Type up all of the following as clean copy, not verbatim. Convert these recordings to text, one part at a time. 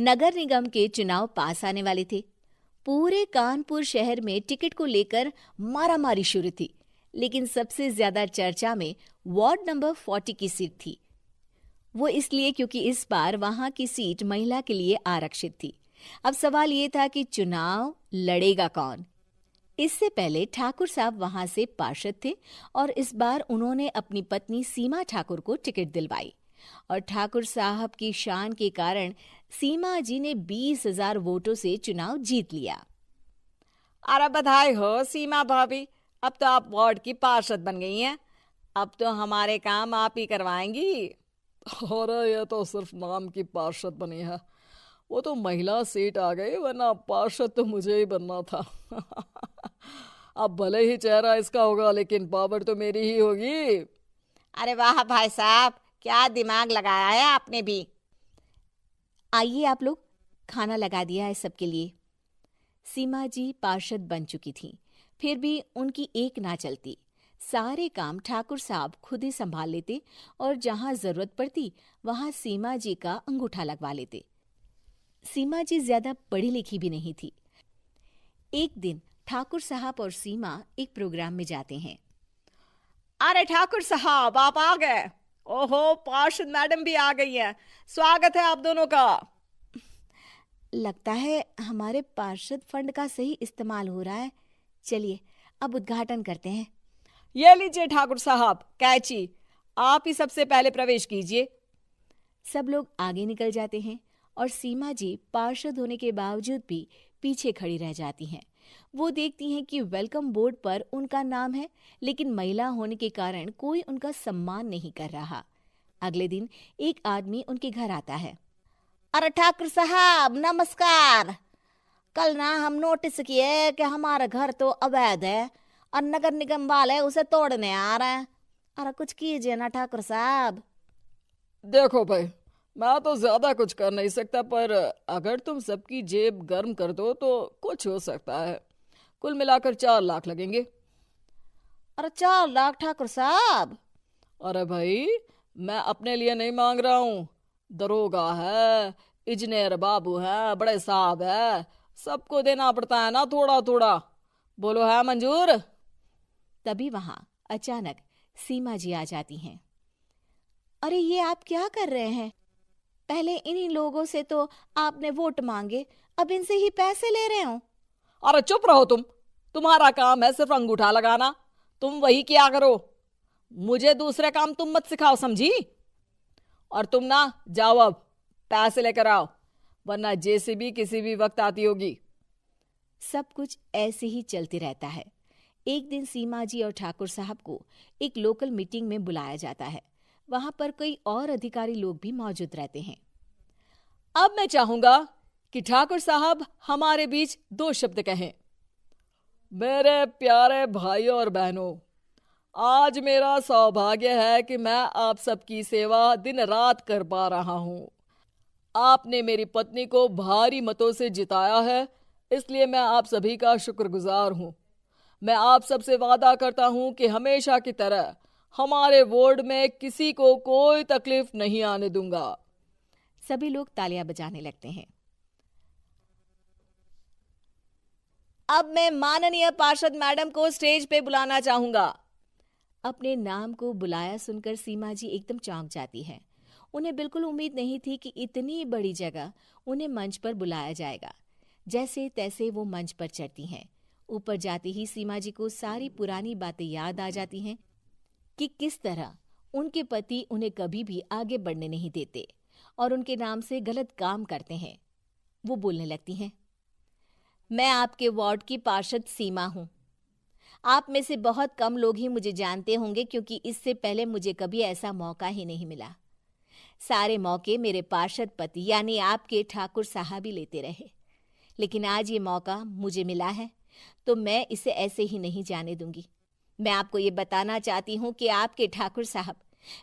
नगर निगम के चुनाव पास आने वाले थे। पूरे कानपुर शहर में टिकट को लेकर मारामारी शुरू थी, लेकिन सबसे ज्यादा चर्चा में वार्ड नंबर 40 की सीट थी। वो इसलिए क्योंकि इस बार वहां की सीट महिला के लिए आरक्षित थी। अब सवाल ये था कि चुनाव लड़ेगा कौन। इससे पहले ठाकुर साहब वहां से पार्षद थे और इस बार उन्होंने अपनी पत्नी सीमा ठाकुर को टिकट दिलवाई और ठाकुर साहब की शान के कारण सीमा जी ने 20,000 वोटों से चुनाव जीत लिया। अरे बधाई हो सीमा भाभी, अब तो आप वार्ड की पार्षद बन गई हैं। अब तो हमारे काम आप ही करवाएंगी। अरे ये तो सिर्फ नाम की पार्षद बनी है, वो तो महिला सीट आ गई, वरना पार्षद तो मुझे ही बनना था। अब भले ही चेहरा इसका होगा, लेकिन पावर तो मेरी ही होगी। अरे वाह भाई साहब, क्या दिमाग लगाया है आपने भी। आइए आप लोग, खाना लगा दिया है सबके लिए। सीमा जी पार्षद बन चुकी थीं, फिर भी उनकी एक ना चलती। सारे काम ठाकुर साहब खुद ही संभाल लेते और जहां जरूरत पड़ती वहां सीमा जी का अंगूठा लगवा लेते। सीमा जी ज्यादा पढ़ी लिखी भी नहीं थी। एक दिन ठाकुर साहब और सीमा एक प्रोग्राम में जाते हैं। अरे ठाकुर साहब, आप आ गए। ओहो, पार्षद मैडम भी आ गई हैं। स्वागत है आप दोनों का। लगता है हमारे पार्षद फंड का सही इस्तेमाल हो रहा है। चलिए अब उद्घाटन करते हैं। ये लीजिए ठाकुर साहब कैची, आप ही सबसे पहले प्रवेश कीजिए। सब लोग आगे निकल जाते हैं और सीमा जी पार्षद होने के बावजूद भी पीछे खड़ी रह जाती हैं। वो देखती हैं कि वेलकम बोर्ड पर उनका नाम है, लेकिन महिला होने के कारण कोई उनका सम्मान नहीं कर रहा। अगले दिन एक आदमी उनके घर आता है। अरे ठाकुर साहब नमस्कार। कल ना हम नोटिस किए कि हमारा घर तो अवैध है और नगर निगम वाले उसे तोड़ने आ रहे हैं। अरे कुछ कीजिए ना ठाकुर साहब। देखो भाई, मैं तो ज्यादा कुछ कर नहीं सकता, पर अगर तुम सबकी जेब गर्म कर दो तो कुछ हो सकता है। कुल मिलाकर 4 लाख लगेंगे। अरे 4 लाख ठाकुर साहब? अरे भाई, मैं अपने लिए नहीं मांग रहा हूँ। दरोगा है, इंजीनियर बाबू है, बड़े साहब है, सबको देना पड़ता है ना थोड़ा थोड़ा। बोलो है मंजूर? तभी वहां अचानक सीमा जी आ जाती हैं। अरे ये आप क्या कर रहे हैं? पहले इन्हीं लोगों से तो आपने वोट मांगे, अब इनसे ही पैसे ले रहे हो। अरे चुप रहो तुम। तुम्हारा काम है सिर्फ अंगूठा लगाना, तुम वही किया करो। मुझे दूसरे काम तुम मत सिखाओ, समझी? और तुम ना जाओ, अब पैसे लेकर आओ, वरना जेसीबी किसी भी वक्त आती होगी। सब कुछ ऐसे ही चलते रहता है। एक दिन सीमा जी और ठाकुर साहब को एक लोकल मीटिंग में बुलाया जाता है। वहां पर कई और अधिकारी लोग भी मौजूद रहते हैं। अब मैं चाहूंगा कि ठाकुर साहब हमारे बीच 2 शब्द कहें। मेरे प्यारे भाइयों और बहनों, आज मेरा सौभाग्य है कि मैं आप सबकी सेवा दिन रात कर पा रहा हूँ। आपने मेरी पत्नी को भारी मतों से जिताया है, इसलिए मैं आप सभी का शुक्रगुजार हूँ। मैं आप सबसे वादा करता हूँ कि हमेशा की तरह हमारे वार्ड में किसी को कोई तकलीफ नहीं आने दूंगा। सभी लोग तालियां बजाने लगते हैं। अब मैं माननीय पार्षद मैडम को स्टेज पे बुलाना चाहूंगा। अपने नाम को बुलाया सुनकर सीमा जी एकदम चौंक जाती है। उन्हें बिल्कुल उम्मीद नहीं थी कि इतनी बड़ी जगह उन्हें मंच पर बुलाया जाएगा। जैसे तैसे वो मंच पर चढ़ती हैं। ऊपर जाते ही सीमा जी को सारी पुरानी बातें याद आ जाती हैं कि किस तरह उनके पति उन्हें कभी भी आगे बढ़ने नहीं देते और उनके नाम से गलत काम करते हैं। वो बोलने लगती हैं। मैं आपके वार्ड की पार्षद सीमा हूं। आप में से बहुत कम लोग ही मुझे जानते होंगे, क्योंकि इससे पहले मुझे कभी ऐसा मौका ही नहीं मिला। सारे मौके मेरे पार्षद पति यानी आपके ठाकुर साहब ही लेते रहे, लेकिन आज ये मौका मुझे मिला है तो मैं इसे ऐसे ही नहीं जाने दूंगी। मैं आपको ये बताना चाहती हूँ कि आपके ठाकुर साहब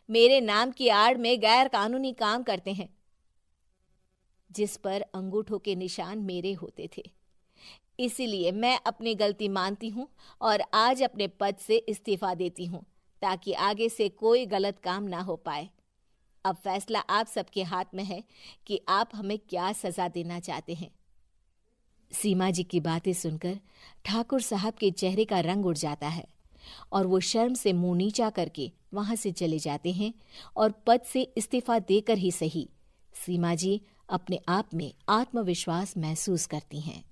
मेरे नाम की आड़ में गैर कानूनी काम करते हैं, जिस पर अंगूठों के निशान मेरे होते थे। इसीलिए मैं अपनी गलती मानती हूँ और आज अपने पद से इस्तीफा देती हूँ, ताकि आगे से कोई गलत काम ना हो पाए। अब फैसला आप सबके हाथ में है कि आप हमें क्या सजा देना चाहते हैं। सीमा जी की बातें सुनकर ठाकुर साहब के चेहरे का रंग उड़ जाता है और वो शर्म से मुंह नीचा करके वहां से चले जाते हैं और पद से इस्तीफा देकर ही सही सीमा जी अपने आप में आत्मविश्वास महसूस करती हैं।